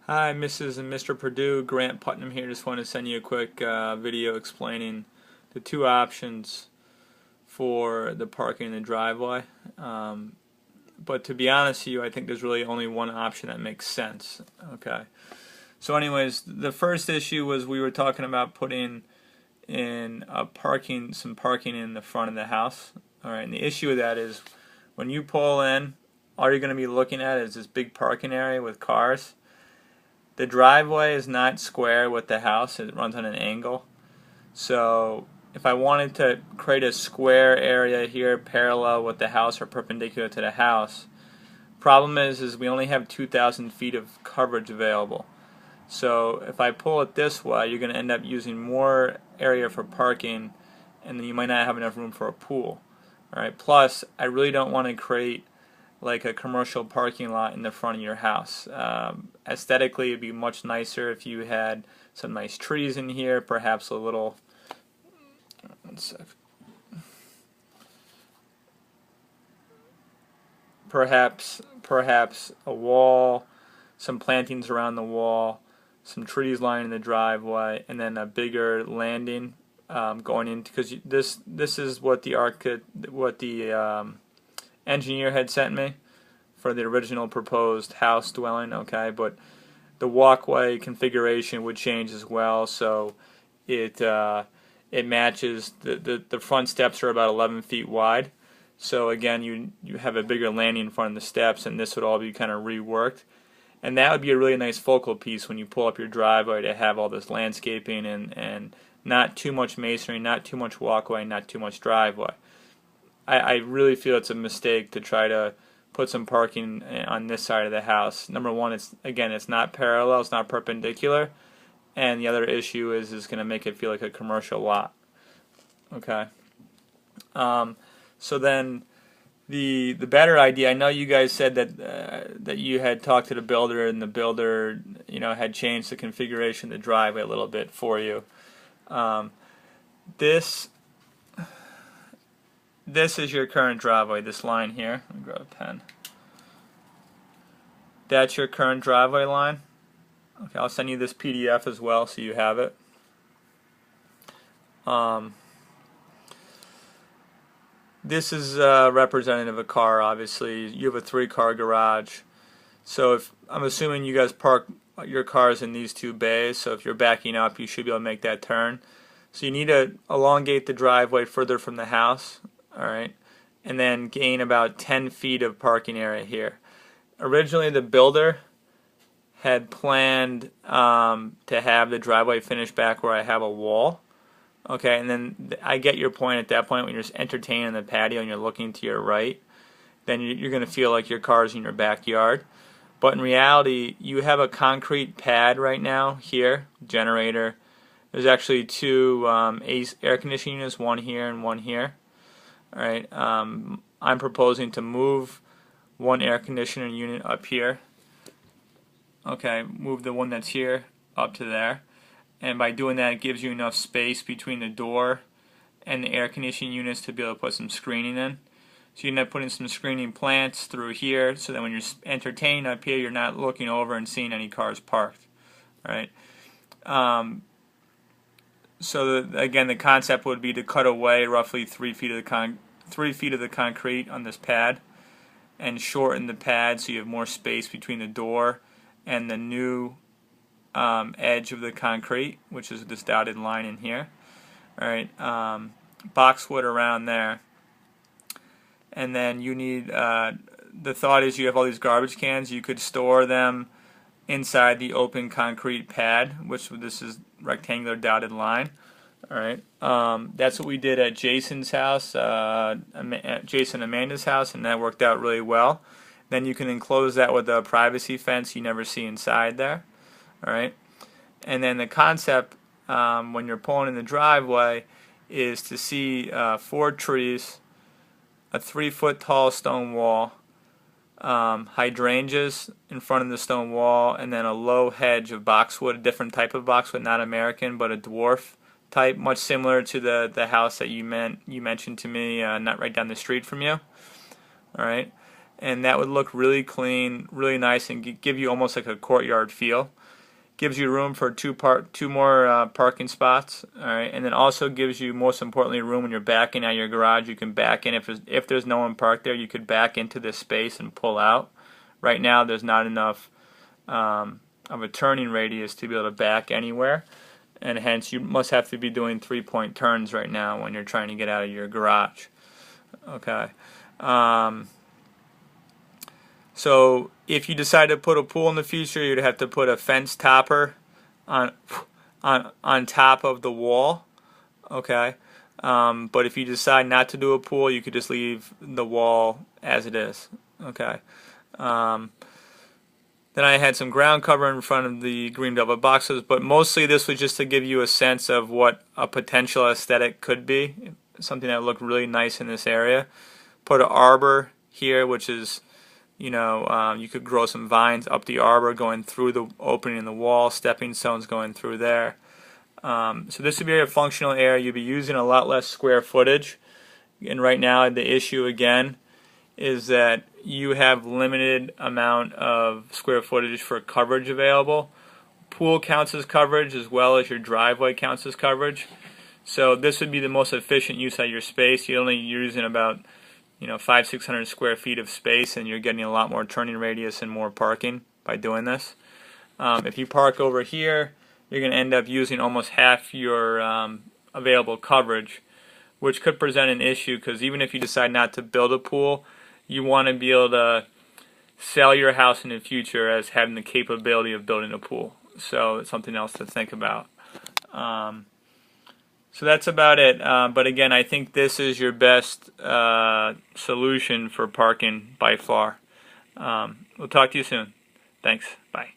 Hi, Mrs. and Mr. Perdue. Grant Putnam here. Just want to send you a quick video explaining the two options for the parking in the driveway. But to be honest with you, I think there's really only one option that makes sense. Okay. So, anyways, the first issue was we were talking about putting in some parking in the front of the house. All right. And the issue with that is when you pull in, all you're going to be looking at is this big parking area with cars. The driveway is not square with the house, it runs on an angle. So if I wanted to create a square area here parallel with the house or perpendicular to the house, problem is we only have 2,000 feet of coverage available. So if I pull it this way, you're going to end up using more area for parking, and then you might not have enough room for a pool. All right. Plus, I really don't want to create like a commercial parking lot in the front of your house. Aesthetically, it'd be much nicer if you had some nice trees in here, perhaps a little. One sec. Perhaps a wall, some plantings around the wall, some trees lining the driveway, and then a bigger landing going in, because this is what the engineer had sent me for the original proposed house dwelling. Okay, but the walkway configuration would change as well, so it matches. The front steps are about 11 feet wide, so again you have a bigger landing in front of the steps, and this would all be kind of reworked, and that would be a really nice focal piece when you pull up your driveway, to have all this landscaping and not too much masonry, not too much walkway, not too much driveway. I really feel it's a mistake to try to put some parking on this side of the house. Number one, it's not parallel, it's not perpendicular, and the other issue is going to make it feel like a commercial lot. Okay. So then the better idea. I know you guys said that you had talked to the builder, and the builder had changed the configuration of the driveway a little bit for you. This is your current driveway, this line here. Let me grab a pen. That's your current driveway line. Okay, I'll send you this PDF as well so you have it. This is representative of a car, obviously. You have a 3-car garage. So if I'm assuming you guys park your cars in these two bays, so if you're backing up, you should be able to make that turn. So you need to elongate the driveway further from the house. All right, and then gain about 10 feet of parking area here. Originally, the builder had planned to have the driveway finish back where I have a wall. Okay, and then I get your point at that point when you're entertaining the patio and you're looking to your right, then you're going to feel like your car's in your backyard. But in reality, you have a concrete pad right now here, generator. There's actually two air conditioning units, one here and one here. All right, I'm proposing to move one air conditioner unit up here. Okay, move the one that's here up to there. And by doing that, it gives you enough space between the door and the air conditioning units to be able to put some screening in. So you end up putting some screening plants through here, so that when you're entertaining up here, you're not looking over and seeing any cars parked. All right. So again, the concept would be to cut away roughly 3 feet of the concrete on this pad, and shorten the pad so you have more space between the door and the new edge of the concrete, which is this dotted line in here. All right, boxwood around there, and then you need. The thought is you have all these garbage cans. You could store them inside the open concrete pad, which this is rectangular dotted line. All right, that's what we did at Jason's house, Jason and Amanda's house, and that worked out really well. Then you can enclose that with a privacy fence you never see inside there. All right, and then the concept when you're pulling in the driveway is to see 4 trees, a 3-foot tall stone wall, hydrangeas in front of the stone wall, and then a low hedge of boxwood, a different type of boxwood, not American, but a dwarf type, much similar to the house that you mentioned to me, not right down the street from you. All right, and that would look really clean, really nice, and give you almost like a courtyard feel. Gives you room for two more parking spots, all right, and then also gives you, most importantly, room when you're backing out of your garage. You can back in if there's no one parked there. You could back into this space and pull out. Right now, there's not enough of a turning radius to be able to back anywhere, and hence you must have to be doing 3-point turns right now when you're trying to get out of your garage. Okay. So if you decide to put a pool in the future, you'd have to put a fence topper on top of the wall. Okay. But if you decide not to do a pool, you could just leave the wall as it is. Okay. Then I had some ground cover in front of the green velvet boxes, but mostly this was just to give you a sense of what a potential aesthetic could be, something that would look really nice in this area. Put an arbor here, which is, you could grow some vines up the arbor going through the opening in the wall, stepping stones going through there. So this would be a functional area. You'd be using a lot less square footage. And right now the issue again is that you have limited amount of square footage for coverage available. Pool counts as coverage as well as your driveway counts as coverage. So this would be the most efficient use of your space. You're only using about 500-600 square feet of space, and you're getting a lot more turning radius and more parking by doing this. If you park over here, you're going to end up using almost half your available coverage, which could present an issue because even if you decide not to build a pool, you want to be able to sell your house in the future as having the capability of building a pool. So it's something else to think about. So that's about it. But again, I think this is your best solution for parking by far. We'll talk to you soon. Thanks. Bye.